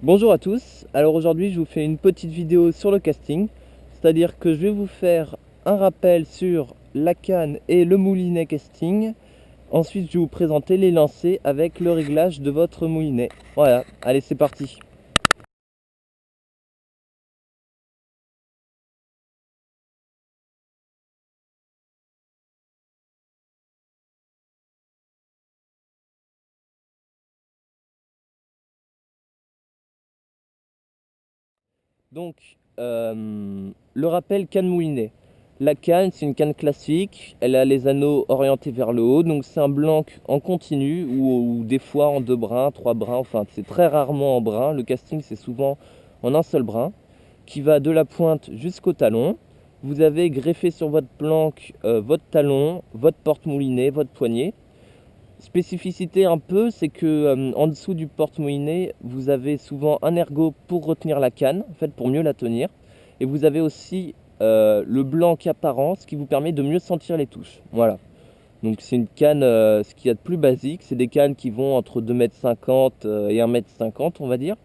Bonjour à tous, alors aujourd'hui je vous fais une petite vidéo sur le casting, c'est-à-dire que je vais vous faire un rappel sur la canne et le moulinet casting. Ensuite je vais vous présenter les lancers avec le réglage de votre moulinet. Voilà, allez c'est parti. Donc, le rappel canne moulinet. La canne, c'est une canne classique, elle a les anneaux orientés vers le haut, donc c'est un blanc en continu ou des fois en deux brins, trois brins, enfin c'est très rarement en brin. Le casting c'est souvent en un seul brin qui va de la pointe jusqu'au talon. Vous avez greffé sur votre planque votre talon, votre porte-moulinet, votre poignet. Spécificité un peu, c'est que en dessous du porte-moulinet, vous avez souvent un ergot pour retenir la canne, en fait pour mieux la tenir. Et vous avez aussi le blanc apparent, ce qui vous permet de mieux sentir les touches. Voilà. Donc c'est une canne, ce qu'il y a de plus basique, c'est des cannes qui vont entre 2,50 m et 1,50 m on va dire.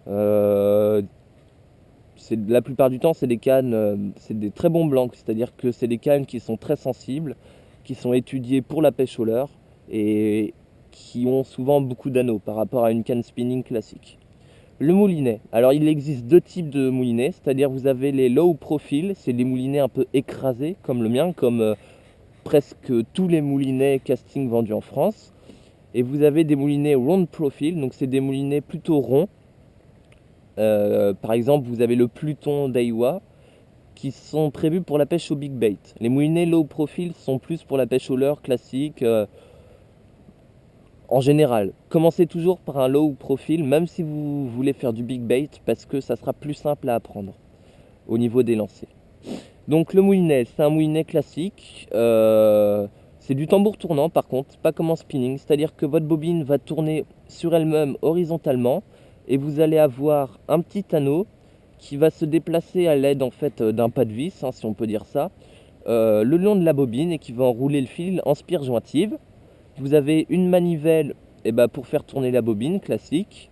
Euh, la plupart du temps c'est des cannes, c'est des très bons blancs, c'est-à-dire que c'est des cannes qui sont très sensibles, qui sont étudiées pour la pêche au leurre et qui ont souvent beaucoup d'anneaux par rapport à une canne spinning classique. Le moulinet. Alors il existe deux types de moulinets, c'est-à-dire vous avez les low profile, c'est des moulinets un peu écrasés comme le mien, comme presque tous les moulinets casting vendus en France. Et vous avez des moulinets round profile, donc c'est des moulinets plutôt ronds. Par exemple, vous avez le Pluton Daiwa qui sont prévus pour la pêche au big bait. Les moulinets low profile sont plus pour la pêche au leurre classique. En général, commencez toujours par un low profile, même si vous voulez faire du big bait, parce que ça sera plus simple à apprendre au niveau des lancers. Donc le moulinet, c'est un moulinet classique. C'est du tambour tournant par contre, pas comme en spinning, c'est-à-dire que votre bobine va tourner sur elle-même horizontalement et vous allez avoir un petit anneau qui va se déplacer à l'aide en fait d'un pas de vis, hein, si on peut dire ça, le long de la bobine et qui va enrouler le fil en spire jointive. Vous avez une manivelle pour faire tourner la bobine classique.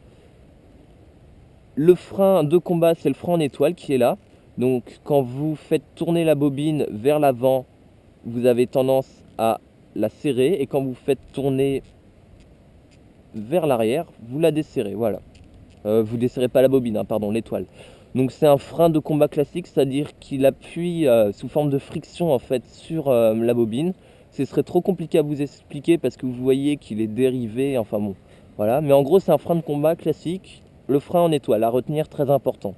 Le frein de combat, c'est le frein en étoile qui est là. Donc quand vous faites tourner la bobine vers l'avant, vous avez tendance à la serrer. Et quand vous faites tourner vers l'arrière, vous la desserrez. Voilà. Vous desserrez pas la bobine, hein, pardon, l'étoile. Donc c'est un frein de combat classique, c'est-à-dire qu'il appuie sous forme de friction en fait sur la bobine. Ce serait trop compliqué à vous expliquer parce que vous voyez qu'il est dérivé, enfin bon, voilà. Mais en gros c'est un frein de combat classique, le frein en étoile, à retenir très important.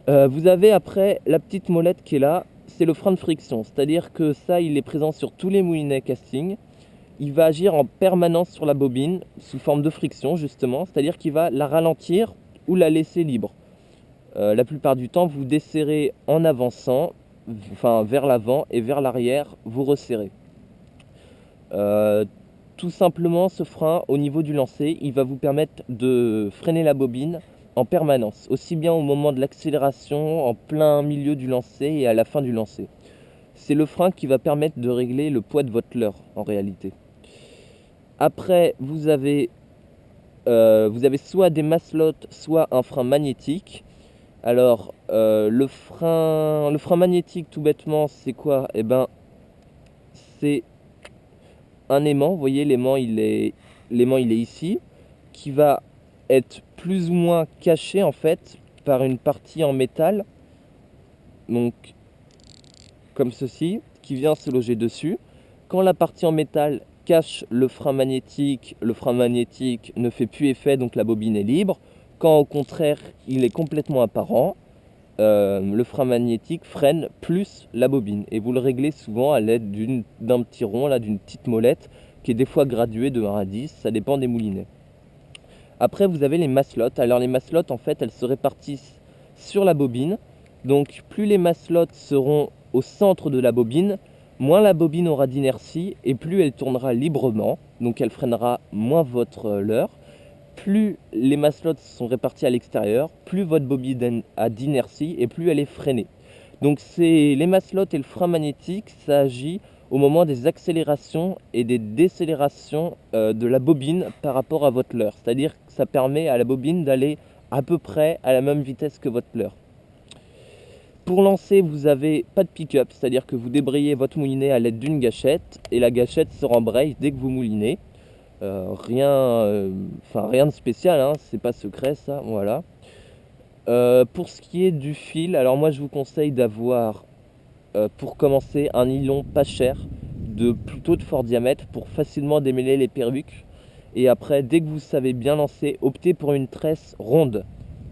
Vous avez après la petite molette qui est là, c'est le frein de friction, c'est-à-dire que ça il est présent sur tous les moulinets casting. Il va agir en permanence sur la bobine sous forme de friction justement, c'est-à-dire qu'il va la ralentir ou la laisser libre. La plupart du temps, vous desserrez en avançant, enfin vers l'avant et vers l'arrière, vous resserrez. Euh, Tout simplement, ce frein au niveau du lancer, il va vous permettre de freiner la bobine en permanence, aussi bien au moment de l'accélération, en plein milieu du lancer et à la fin du lancer. C'est le frein qui va permettre de régler le poids de votre leurre en réalité. Après, vous avez soit des maslottes, soit un frein magnétique. Alors, le frein magnétique, tout bêtement, c'est quoi? Eh ben, c'est un aimant. Vous voyez, l'aimant, il est ici, qui va être plus ou moins caché en fait par une partie en métal, donc comme ceci, qui vient se loger dessus. Quand la partie en métal cache le frein magnétique ne fait plus effet, donc la bobine est libre. Quand au contraire, il est complètement apparent, le frein magnétique freine plus la bobine. Et vous le réglez souvent à l'aide d'un petit rond, là, d'une petite molette, qui est des fois graduée de 1 à 10, ça dépend des moulinets. Après, vous avez les maslottes. Alors les maslottes, en fait, elles se répartissent sur la bobine. Donc plus les maslottes seront au centre de la bobine, moins la bobine aura d'inertie et plus elle tournera librement. Donc elle freinera moins votre leurre. Plus les maslottes sont réparties à l'extérieur, plus votre bobine a d'inertie et plus elle est freinée. Donc c'est les maslottes et le frein magnétique, ça agit au moment des accélérations et des décélérations de la bobine par rapport à votre leurre. C'est-à-dire que ça permet à la bobine d'aller à peu près à la même vitesse que votre leurre. Pour lancer, vous n'avez pas de pick-up, c'est-à-dire que vous débrayez votre moulinet à l'aide d'une gâchette et la gâchette se rembraye dès que vous moulinez. Rien de spécial, hein, c'est pas secret ça, voilà. Pour ce qui est du fil, alors moi je vous conseille d'avoir, pour commencer, un nylon pas cher, plutôt de fort diamètre pour facilement démêler les perruques. Et après, dès que vous savez bien lancer, optez pour une tresse ronde.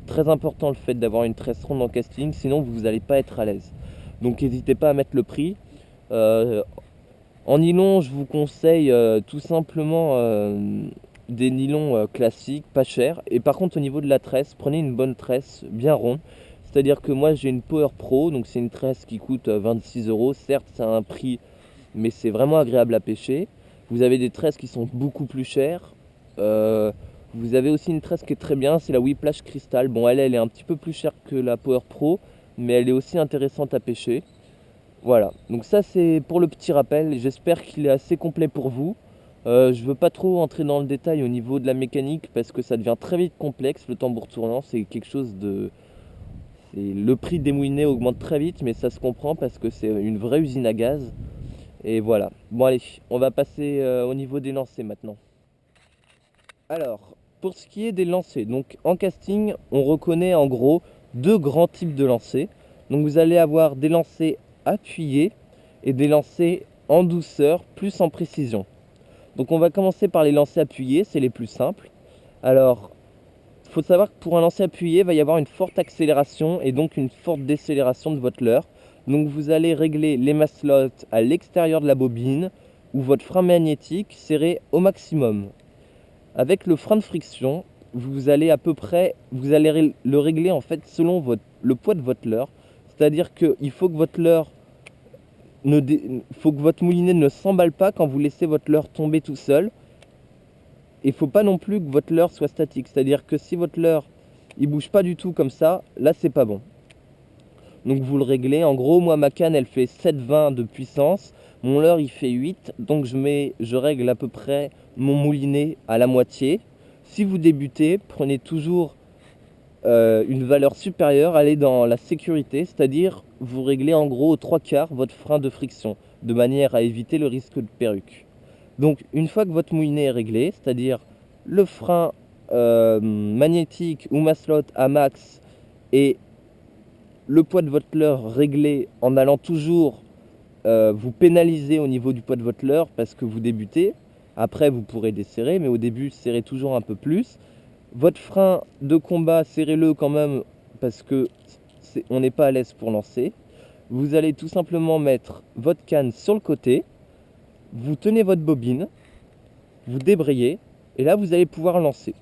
Très important le fait d'avoir une tresse ronde en casting, sinon vous n'allez pas être à l'aise. Donc n'hésitez pas à mettre le prix. En nylon, je vous conseille tout simplement des nylons classiques, pas chers. Et par contre, au niveau de la tresse, prenez une bonne tresse bien ronde. C'est-à-dire que moi j'ai une Power Pro, donc c'est une tresse qui coûte 26 euros. Certes, c'est un prix, mais c'est vraiment agréable à pêcher. Vous avez des tresses qui sont beaucoup plus chères. Vous avez aussi une tresse qui est très bien, c'est la Whiplash Crystal. Bon, elle est un petit peu plus chère que la Power Pro, mais elle est aussi intéressante à pêcher. Voilà, donc ça c'est pour le petit rappel. J'espère qu'il est assez complet pour vous. Je veux pas trop entrer dans le détail au niveau de la mécanique parce que ça devient très vite complexe. Le tambour tournant, c'est quelque chose de... Le prix des moulinets augmente très vite, mais ça se comprend parce que c'est une vraie usine à gaz. Et voilà. Bon allez, on va passer au niveau des lancers maintenant. Alors, pour ce qui est des lancers, donc en casting, on reconnaît en gros deux grands types de lancers. Donc vous allez avoir des lancers appuyés et des lancers en douceur, plus en précision. Donc on va commencer par les lancers appuyés, c'est les plus simples. Alors, il faut savoir que pour un lancer appuyé, il va y avoir une forte accélération et donc une forte décélération de votre leurre. Donc vous allez régler les maslots à l'extérieur de la bobine ou votre frein magnétique serré au maximum. Avec le frein de friction, vous allez le régler en fait selon le poids de votre leurre. C'est-à-dire qu'il faut que votre moulinet ne s'emballe pas quand vous laissez votre leurre tomber tout seul. Il ne faut pas non plus que votre leurre soit statique. C'est-à-dire que si votre leurre il bouge pas du tout comme ça, là c'est pas bon. Donc vous le réglez. En gros, moi ma canne elle fait 7,20 de puissance. Mon leurre il fait 8. Donc je règle à peu près mon moulinet à la moitié. Si vous débutez, prenez toujours une valeur supérieure, allez dans la sécurité, c'est-à-dire vous réglez en gros aux 3/4 votre frein de friction, de manière à éviter le risque de perruque. Donc une fois que votre moulinet est réglé, c'est-à-dire le frein magnétique ou maslot à max et le poids de votre leurre réglé en allant toujours vous pénaliser au niveau du poids de votre leurre parce que vous débutez. Après vous pourrez desserrer, mais au début serrez toujours un peu plus. Votre frein de combat, serrez-le quand même parce que on n'est pas à l'aise pour lancer. Vous allez tout simplement mettre votre canne sur le côté, vous tenez votre bobine, vous débrayez et là vous allez pouvoir lancer.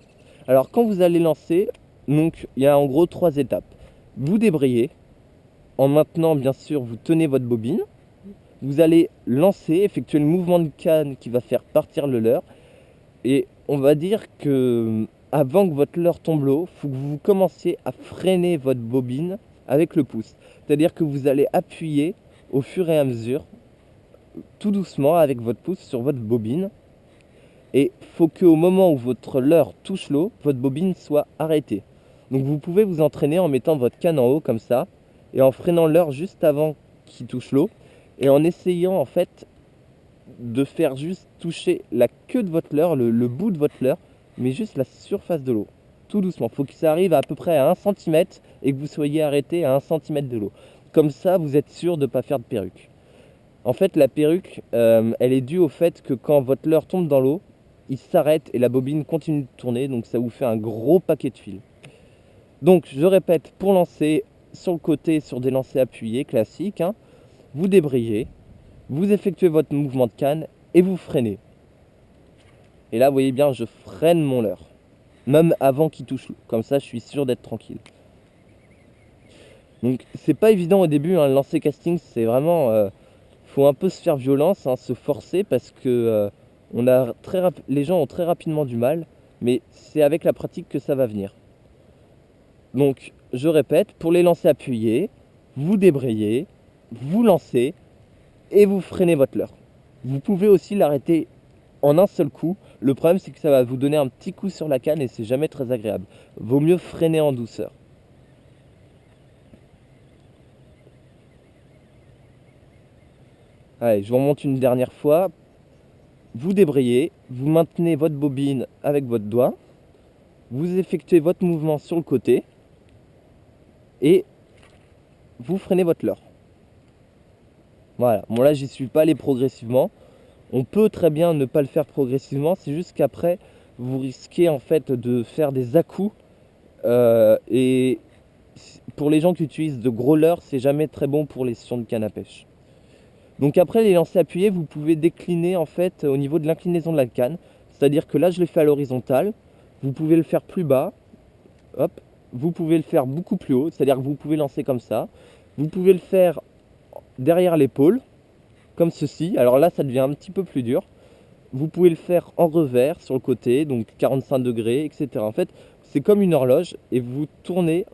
Alors quand vous allez lancer, donc il y a en gros 3 étapes. Vous débrayez, en maintenant bien sûr vous tenez votre bobine, vous allez lancer, effectuer le mouvement de canne qui va faire partir le leurre et on va dire que avant que votre leurre tombe l'eau, il faut que vous commenciez à freiner votre bobine avec le pouce. C'est-à-dire que vous allez appuyer au fur et à mesure, tout doucement avec votre pouce sur votre bobine. Et il faut qu'au moment où votre leurre touche l'eau, votre bobine soit arrêtée. Donc vous pouvez vous entraîner en mettant votre canne en haut comme ça, et en freinant le leurre juste avant qu'il touche l'eau, et en essayant en fait de faire juste toucher la queue de votre leurre, le bout de votre leurre, mais juste la surface de l'eau, tout doucement. Il faut que ça arrive à peu près à 1 cm et que vous soyez arrêté à 1 cm de l'eau. Comme ça, vous êtes sûr de ne pas faire de perruque. En fait, la perruque, elle est due au fait que quand votre leurre tombe dans l'eau, il s'arrête et la bobine continue de tourner, donc ça vous fait un gros paquet de fil. Donc, je répète, pour lancer sur le côté, sur des lancers appuyés classiques, hein, vous débrayez, vous effectuez votre mouvement de canne et vous freinez. Et là, vous voyez bien, je freine mon leurre, même avant qu'il touche l'eau. Comme ça, je suis sûr d'être tranquille. Donc, c'est pas évident au début, hein, le lancer casting, c'est vraiment... faut un peu se faire violence, hein, se forcer, parce que les gens ont très rapidement du mal, mais c'est avec la pratique que ça va venir. Donc, je répète, pour les lancers appuyés, vous débrayez, vous lancez, et vous freinez votre leurre. Vous pouvez aussi l'arrêter en un seul coup. Le problème, c'est que ça va vous donner un petit coup sur la canne et c'est jamais très agréable. Vaut mieux freiner en douceur. Allez, je vous remonte une dernière fois. Vous débrayez, vous maintenez votre bobine avec votre doigt, vous effectuez votre mouvement sur le côté et vous freinez votre leurre. Voilà, bon là j'y suis pas allé progressivement. On peut très bien ne pas le faire progressivement, c'est juste qu'après vous risquez en fait de faire des à-coups et pour les gens qui utilisent de gros leurres, c'est jamais très bon pour les sessions de canne à pêche. Donc après les lancers appuyés, vous pouvez décliner en fait au niveau de l'inclinaison de la canne. C'est-à-dire que là je l'ai fait à l'horizontale, vous pouvez le faire plus bas, hop, vous pouvez le faire beaucoup plus haut, c'est-à-dire que vous pouvez lancer comme ça. Vous pouvez le faire derrière l'épaule, comme ceci. Alors là ça devient un petit peu plus dur. Vous pouvez le faire en revers sur le côté, donc 45 degrés, etc. En fait c'est comme une horloge et vous tournez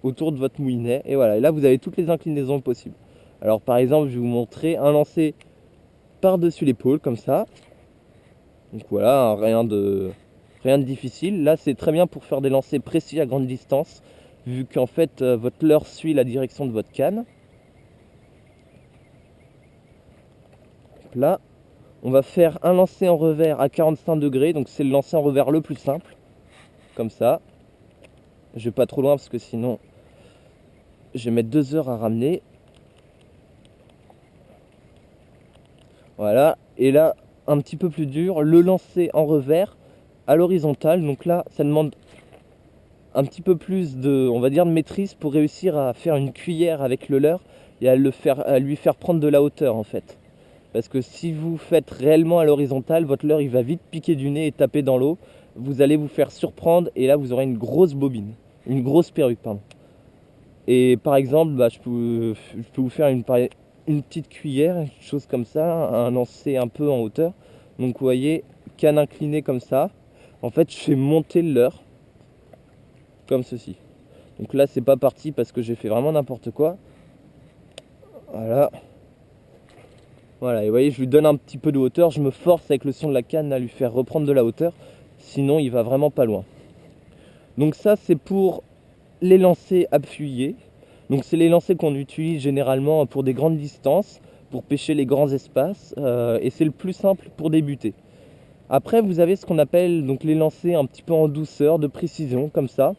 autour de votre moulinet et voilà. Et là vous avez toutes les inclinaisons possibles. Alors par exemple, je vais vous montrer un lancer par-dessus l'épaule, comme ça. Donc voilà, rien de difficile. Là, c'est très bien pour faire des lancers précis à grande distance, vu qu'en fait, votre leurre suit la direction de votre canne. Donc là, on va faire un lancer en revers à 45 degrés. Donc c'est le lancer en revers le plus simple, comme ça. Je vais pas trop loin parce que sinon, je vais mettre 2 heures à ramener. Voilà, et là, un petit peu plus dur, le lancer en revers à l'horizontale. Donc là, ça demande un petit peu plus de, on va dire, de maîtrise pour réussir à faire une cuillère avec le leurre et à lui faire prendre de la hauteur en fait. Parce que si vous faites réellement à l'horizontale, votre leurre il va vite piquer du nez et taper dans l'eau. Vous allez vous faire surprendre et là vous aurez une grosse bobine, une grosse perruque, pardon. Et par exemple, je peux vous faire une petite cuillère, une chose comme ça, un lancer un peu en hauteur. Donc vous voyez, canne inclinée comme ça. En fait, je fais monter le leurre, comme ceci. Donc là, c'est pas parti parce que j'ai fait vraiment n'importe quoi. Voilà. Voilà, et vous voyez, je lui donne un petit peu de hauteur. Je me force avec le son de la canne à lui faire reprendre de la hauteur. Sinon, il va vraiment pas loin. Donc ça, c'est pour les lancers appuyés. Donc c'est les lancers qu'on utilise généralement pour des grandes distances, pour pêcher les grands espaces, et c'est le plus simple pour débuter. Après vous avez ce qu'on appelle donc les lancers un petit peu en douceur, de précision, comme ça.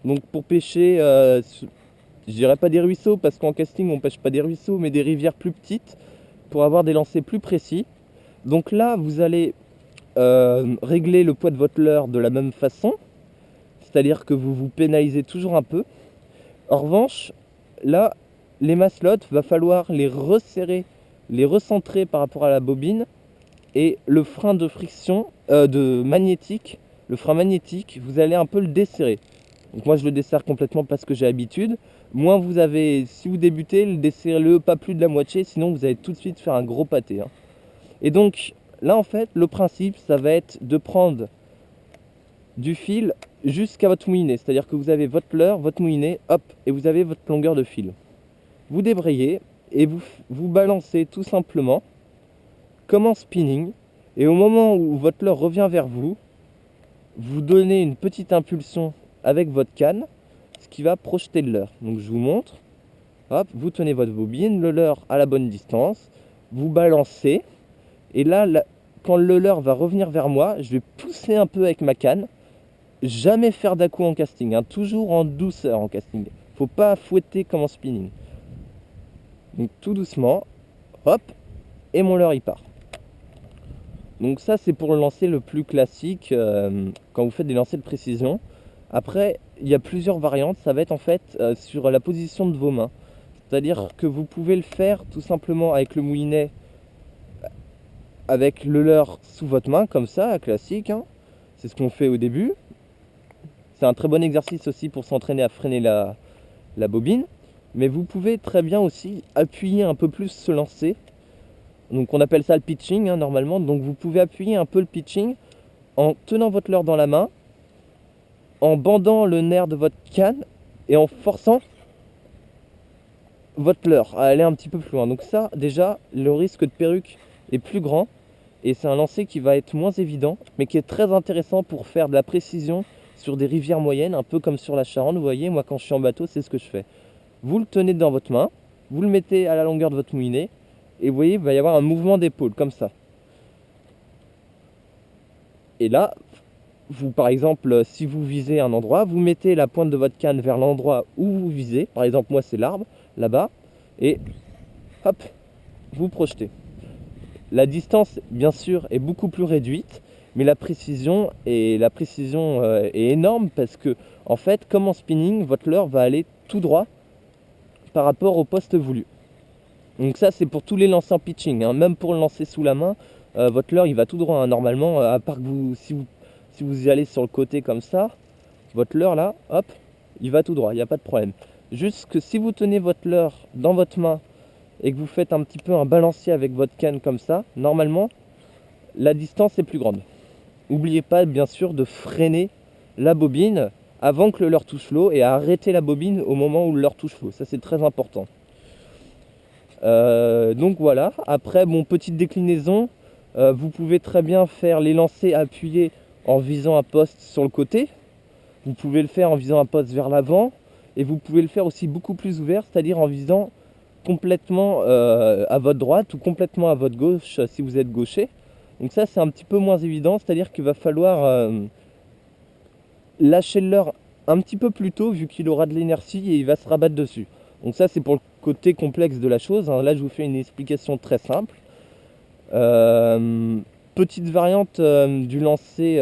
Donc pour pêcher, je dirais pas des ruisseaux, parce qu'en casting on pêche pas des ruisseaux, mais des rivières plus petites, pour avoir des lancers plus précis. Donc là vous allez régler le poids de votre leurre de la même façon, c'est-à-dire que vous vous pénalisez toujours un peu. En revanche, là, les maslottes, va falloir les resserrer, les recentrer par rapport à la bobine, et le frein de friction, le frein magnétique, vous allez un peu le desserrer. Donc moi je le desserre complètement parce que j'ai l'habitude. Moins vous avez, si vous débutez, le desserrez-le pas plus de la moitié, sinon vous allez tout de suite faire un gros pâté. Et donc là en fait, le principe, ça va être de prendre du fil jusqu'à votre moulinet, c'est-à-dire que vous avez votre leurre, votre moulinet, hop, et vous avez votre longueur de fil. Vous débrayez et vous balancez tout simplement comme en spinning, et au moment où votre leurre revient vers vous, vous donnez une petite impulsion avec votre canne, ce qui va projeter le leurre. Donc je vous montre, hop, vous tenez votre bobine, le leurre à la bonne distance, vous balancez, et là, quand le leurre va revenir vers moi, je vais pousser un peu avec ma canne. Jamais faire d'à-coup en casting, toujours en douceur en casting. Faut pas fouetter comme en spinning. Donc tout doucement, hop, et mon leurre il part. Donc ça c'est pour le lancer le plus classique quand vous faites des lancers de précision. Après il y a plusieurs variantes, ça va être en fait sur la position de vos mains. C'est-à-dire que vous pouvez le faire tout simplement avec le moulinet, avec le leurre sous votre main, comme ça, classique. C'est ce qu'on fait au début. C'est un très bon exercice aussi pour s'entraîner à freiner la bobine. Mais vous pouvez très bien aussi appuyer un peu plus ce lancer. Donc on appelle ça le pitching normalement. Donc vous pouvez appuyer un peu le pitching en tenant votre leurre dans la main, en bandant le nerf de votre canne et en forçant votre leurre à aller un petit peu plus loin. Donc ça déjà, le risque de perruque est plus grand et c'est un lancer qui va être moins évident mais qui est très intéressant pour faire de la précision sur des rivières moyennes, un peu comme sur la Charente. Vous voyez, moi quand je suis en bateau, c'est ce que je fais. Vous le tenez dans votre main, vous le mettez à la longueur de votre moulinet et vous voyez, il va y avoir un mouvement d'épaule comme ça. Et là, vous, par exemple, si vous visez un endroit, vous mettez la pointe de votre canne vers l'endroit où vous visez. Par exemple, moi, c'est l'arbre, là-bas. Et hop, vous projetez. La distance, bien sûr, est beaucoup plus réduite, mais la précision est énorme parce que, en fait, comme en spinning, votre leurre va aller tout droit par rapport au poste voulu. Donc ça, c'est pour tous les lancers en pitching, hein. Même pour le lancer sous la main, votre leurre, il va tout droit, hein. Normalement, à part que si vous y allez sur le côté comme ça, votre leurre là, hop, il va tout droit, il n'y a pas de problème. Juste que si vous tenez votre leurre dans votre main et que vous faites un petit peu un balancier avec votre canne comme ça, normalement, la distance est plus grande. N'oubliez pas, bien sûr, de freiner la bobine avant que le leurre touche l'eau et à arrêter la bobine au moment où le leurre touche l'eau. Ça, c'est très important. Donc voilà, après, bon, petite déclinaison, vous pouvez très bien faire les lancers appuyés en visant un poste sur le côté. Vous pouvez le faire en visant un poste vers l'avant. Et vous pouvez le faire aussi beaucoup plus ouvert, c'est-à-dire en visant complètement à votre droite ou complètement à votre gauche si vous êtes gaucher. Donc ça, c'est un petit peu moins évident, c'est-à-dire qu'il va falloir lâcher le leurre un petit peu plus tôt vu qu'il aura de l'inertie et il va se rabattre dessus. Donc ça, c'est pour le côté complexe de la chose, hein. Là, je vous fais une explication très simple. Petite variante du lancer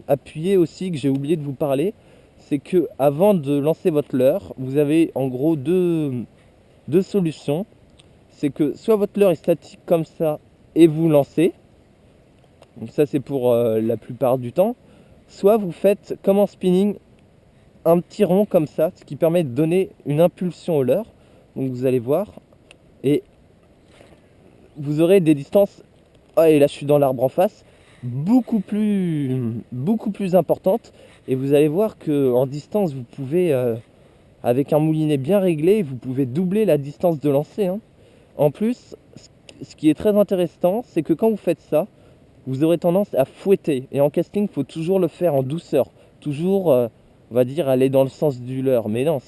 appuyé aussi que j'ai oublié de vous parler, c'est que avant de lancer votre leurre, vous avez en gros deux solutions. C'est que soit votre leurre est statique comme ça et vous lancez, donc ça c'est pour la plupart du temps, soit vous faites comme en spinning un petit rond comme ça, ce qui permet de donner une impulsion au leurre. Donc vous allez voir et vous aurez des distances, ah, et là je suis dans l'arbre en face, beaucoup plus importantes, et vous allez voir que en distance vous pouvez avec un moulinet bien réglé, vous pouvez doubler la distance de lancer, hein. En plus, ce qui est très intéressant, c'est que quand vous faites ça, vous aurez tendance à fouetter. Et en casting, il faut toujours le faire en douceur. Toujours, on va dire, aller dans le sens du leurre. Mais non,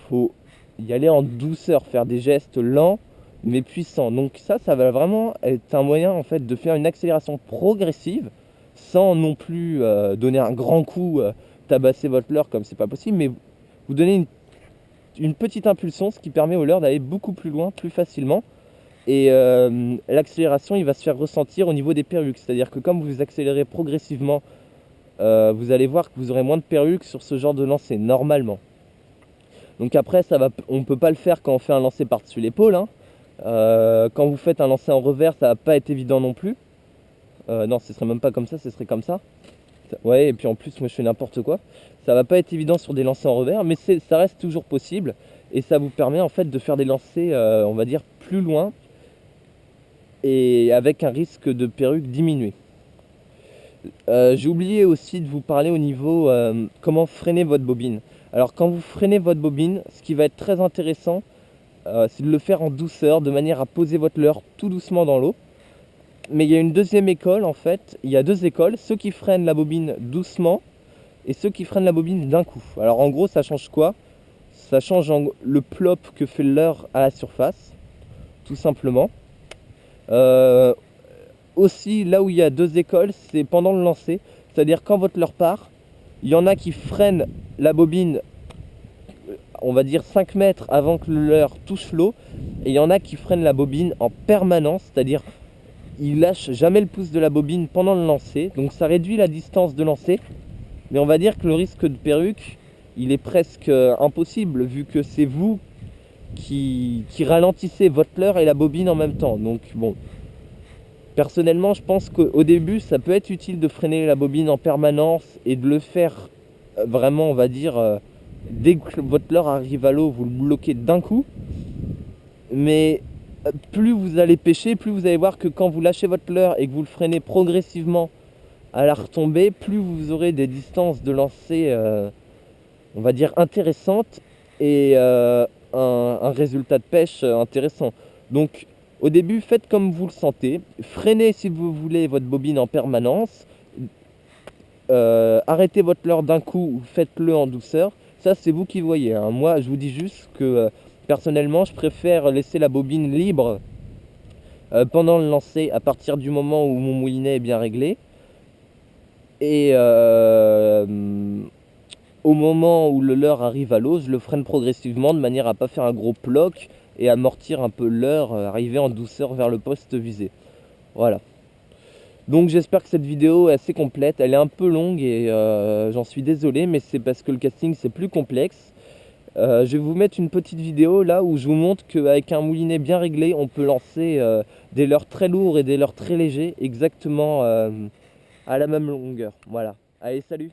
faut y aller en douceur, faire des gestes lents mais puissants. Donc ça va vraiment être un moyen en fait de faire une accélération progressive sans non plus donner un grand coup, tabasser votre leurre comme c'est pas possible, mais vous donnez une petite impulsion, ce qui permet au leurre d'aller beaucoup plus loin, plus facilement. Et l'accélération, il va se faire ressentir au niveau des perruques. C'est-à-dire que comme vous accélérez progressivement, vous allez voir que vous aurez moins de perruques sur ce genre de lancer, normalement. Donc après, on ne peut pas le faire quand on fait un lancer par-dessus l'épaule, hein. Quand vous faites un lancer en revers, ça va pas être évident non plus. Non, ce serait même pas comme ça, ce serait comme ça. Ouais, et puis en plus, moi je fais n'importe quoi. Ça va pas être évident sur des lancers en revers, mais ça reste toujours possible. Et ça vous permet en fait de faire des lancers, on va dire, plus loin et avec un risque de perruque diminué. J'ai oublié aussi de vous parler au niveau comment freiner votre bobine. Alors quand vous freinez votre bobine, ce qui va être très intéressant, c'est de le faire en douceur, de manière à poser votre leurre tout doucement dans l'eau. Mais il y a une deuxième école en fait, il y a deux écoles, ceux qui freinent la bobine doucement et ceux qui freinent la bobine d'un coup. Alors en gros, ça change quoi? Ça change le plop que fait le leurre à la surface, tout simplement. Aussi, là où il y a deux écoles, c'est pendant le lancer. C'est-à-dire quand votre leurre part, il y en a qui freinent la bobine, on va dire 5 mètres avant que le leurre touche l'eau. Et il y en a qui freinent la bobine en permanence, c'est-à-dire ils lâchent jamais le pouce de la bobine pendant le lancer. Donc ça réduit la distance de lancer. Mais on va dire que le risque de perruque, il est presque impossible vu que c'est vous qui ralentissez votre leurre et la bobine en même temps. Donc bon, personnellement je pense qu'au début ça peut être utile de freiner la bobine en permanence et de le faire vraiment, on va dire, dès que votre leurre arrive à l'eau, vous le bloquez d'un coup. Mais plus vous allez pêcher, plus vous allez voir que quand vous lâchez votre leurre et que vous le freinez progressivement à la retombée, plus vous aurez des distances de lancer, on va dire, intéressantes et un résultat de pêche intéressant. Donc Au début, faites comme vous le sentez. Freinez si vous voulez votre bobine en permanence. Arrêtez votre leurre d'un coup ou faites-le en douceur. Ça, c'est vous qui voyez, hein. Moi, je vous dis juste que personnellement, je préfère laisser la bobine libre pendant le lancer à partir du moment où mon moulinet est bien réglé. Et au moment où le leurre arrive à l'eau, je le freine progressivement de manière à pas faire un gros ploc et amortir un peu le leurre, arriver en douceur vers le poste visé. Voilà. Donc j'espère que cette vidéo est assez complète. Elle est un peu longue et j'en suis désolé, mais c'est parce que le casting c'est plus complexe. Je vais vous mettre une petite vidéo là où je vous montre qu'avec un moulinet bien réglé, on peut lancer des leurres très lourds et des leurres très légers exactement à la même longueur. Voilà. Allez, salut!